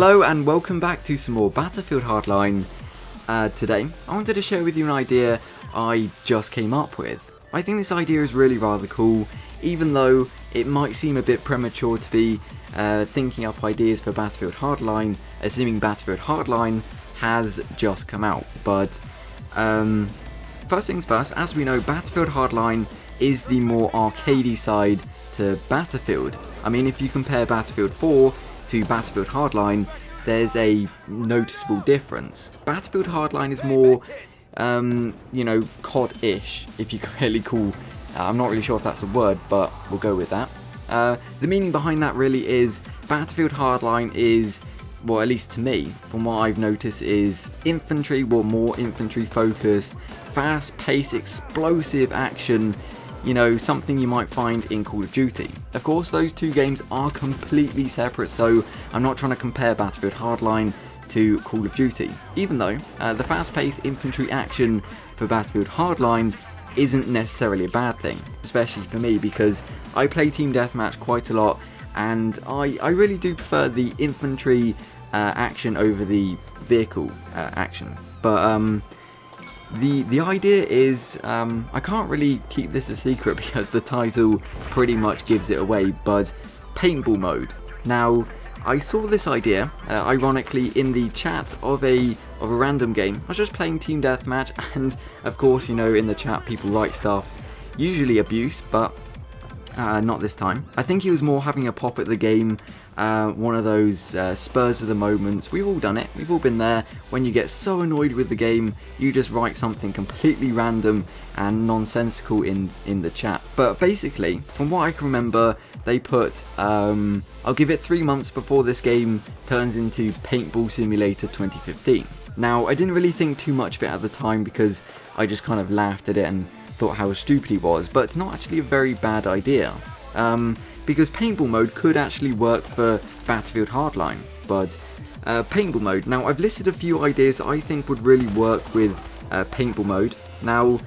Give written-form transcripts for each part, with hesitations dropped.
Hello and welcome back to some more Battlefield Hardline. Today, I wanted to share with you an idea I just came up with. I think this idea is really rather cool, even though it might seem a bit premature to be thinking up ideas for Battlefield Hardline, assuming Battlefield Hardline has just come out. But first things first, as we know, Battlefield Hardline is the more arcadey side to Battlefield. I mean, if you compare Battlefield 4 to Battlefield Hardline, there's a noticeable difference. Battlefield Hardline is more, COD-ish, if you can really call. I'm not really sure if that's a word, but we'll go with that. The meaning behind that really is Battlefield Hardline is, well, at least to me, from what I've noticed, is infantry, well, more infantry focused, fast-paced, explosive action. You know, something you might find in Call of Duty. Of course, those two games are completely separate, so I'm not trying to compare Battlefield Hardline to Call of Duty, even though the fast-paced infantry action for Battlefield Hardline isn't necessarily a bad thing, especially for me because I play Team Deathmatch quite a lot, and I really do prefer the infantry action over the vehicle action. But The idea is, I can't really keep this a secret because the title pretty much gives it away, but paintball mode. Now, I saw this idea, ironically, in the chat of a random game. I was just playing Team Deathmatch, and of course, you know, in the chat people write stuff, usually abuse, but not this time. I think he was more having a pop at the game, one of those spurs of the moments. We've all done it, we've all been there, when you get so annoyed with the game, you just write something completely random and nonsensical in the chat. But basically, from what I can remember, they put, I'll give it 3 months before this game turns into Paintball Simulator 2015. Now, I didn't really think too much of it at the time because I just kind of laughed at it and thought how stupid he was, but it's not actually a very bad idea, because paintball mode could actually work for Battlefield Hardline. But paintball mode, now I've listed a few ideas I think would really work with paintball mode. Now,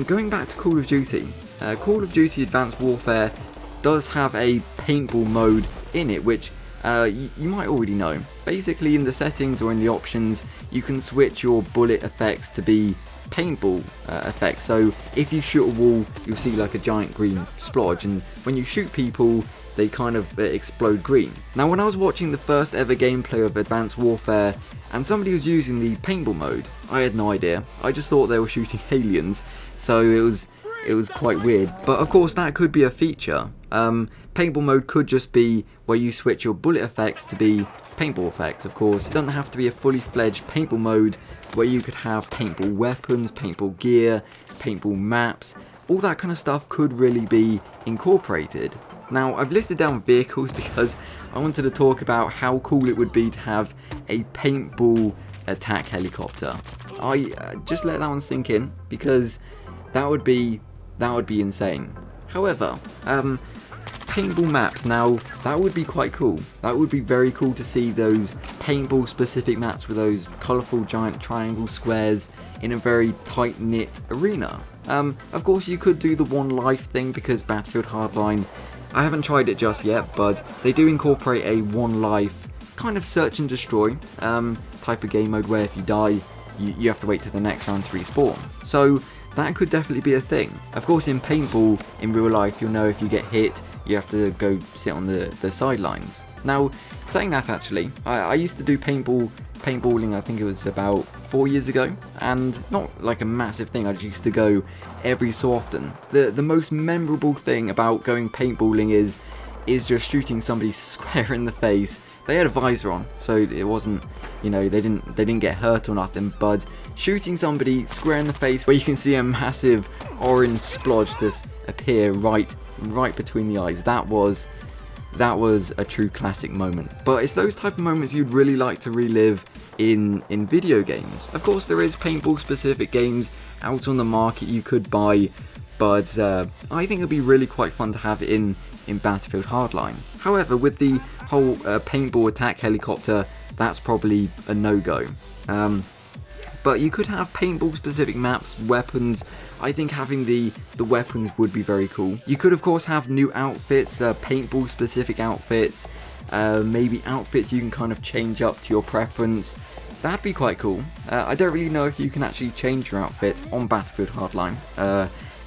going back to Call of Duty Advanced Warfare does have a paintball mode in it, which you might already know. Basically, in the settings or in the options, you can switch your bullet effects to be paintball effects. So if you shoot a wall, you'll see like a giant green splodge, and when you shoot people, they kind of explode green. Now, when I was watching the first ever gameplay of Advanced Warfare and somebody was using the paintball mode, I had no idea. I just thought they were shooting aliens, so it was quite weird. But of course, that could be a feature. Paintball mode could just be where you switch your bullet effects to be paintball effects. Of course, it doesn't have to be a fully fledged paintball mode where you could have paintball weapons, paintball gear, paintball maps. All that kind of stuff could really be incorporated. Now, I've listed down vehicles because I wanted to talk about how cool it would be to have a paintball attack helicopter. I just let that one sink in because that would be insane. However, paintball maps, now that would be quite cool. That would be very cool to see those paintball specific maps with those colourful giant triangle squares in a very tight knit arena. Of course, you could do the one life thing because Battlefield Hardline, I haven't tried it just yet, but they do incorporate a one life kind of search and destroy type of game mode where if you die, you have to wait to the next round to respawn. So that could definitely be a thing. Of course, in paintball, in real life, you'll know if you get hit, you have to go sit on the sidelines. Now, saying that actually, I used to do paintballing, I think it was about 4 years ago, and not like a massive thing, I just used to go every so often. The most memorable thing about going paintballing is just shooting somebody square in the face. They had a visor on, so it wasn't, you know, they didn't get hurt or nothing, but shooting somebody square in the face where you can see a massive orange splodge just appear right between the eyes, that was a true classic moment. But it's those type of moments you'd really like to relive in video games. Of course, there is paintball specific games out on the market you could buy, but I think it'd be really quite fun to have it in Battlefield Hardline. However, with the whole paintball attack helicopter, that's probably a no-go. But you could have paintball specific maps, weapons. I think having the weapons would be very cool. You could of course have new outfits, paintball specific outfits, maybe outfits you can kind of change up to your preference. That'd be quite cool. I don't really know if you can actually change your outfit on Battlefield Hardline.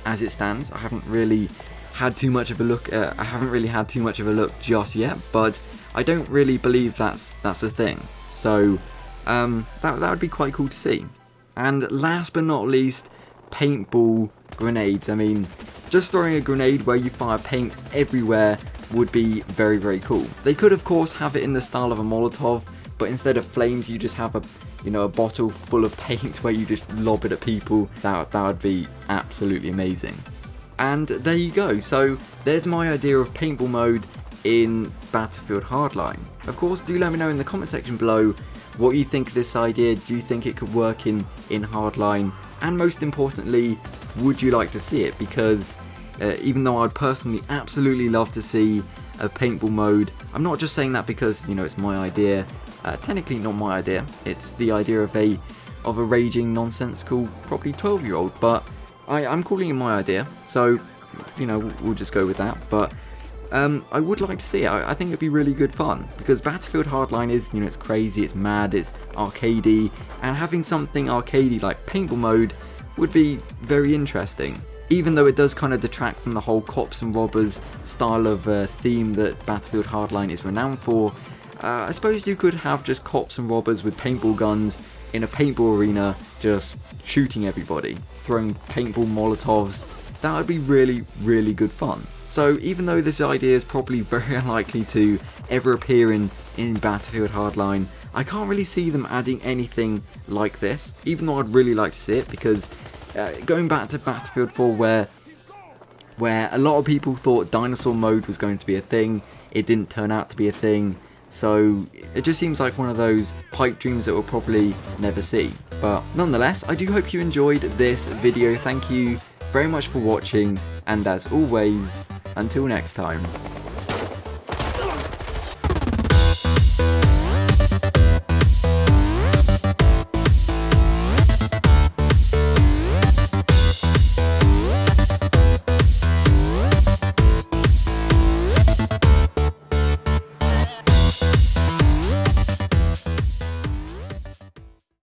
As it stands, I haven't really had too much of a look. Just yet, but I don't really believe that's a thing. So that would be quite cool to see. And last but not least, paintball grenades. I mean, just throwing a grenade where you fire paint everywhere would be very, very cool. They could of course have it in the style of a Molotov, but instead of flames you just have a bottle full of paint where you just lob it at people. That would be absolutely amazing. And there you go. So there's my idea of paintball mode in Battlefield Hardline. Of course, do let me know in the comment section below what you think of this idea. Do you think it could work in Hardline? And most importantly, would you like to see it? Because even though I'd personally absolutely love to see a paintball mode, I'm not just saying that because it's my idea. Technically not my idea. It's the idea of a raging nonsensical probably 12-year-old, but I'm calling it my idea. So we'll just go with that. But I would like to see it. I think it'd be really good fun, because Battlefield Hardline is, it's crazy, it's mad, it's arcadey, and having something arcadey like paintball mode would be very interesting. Even though it does kind of detract from the whole cops and robbers style of theme that Battlefield Hardline is renowned for, I suppose you could have just cops and robbers with paintball guns in a paintball arena just shooting everybody, throwing paintball Molotovs. That would be really, really good fun. So even though this idea is probably very unlikely to ever appear in Battlefield Hardline, I can't really see them adding anything like this, even though I'd really like to see it, because going back to Battlefield 4 where a lot of people thought dinosaur mode was going to be a thing, it didn't turn out to be a thing, so it just seems like one of those pipe dreams that we'll probably never see. But nonetheless, I do hope you enjoyed this video. Thank you very much for watching, and as always, until next time.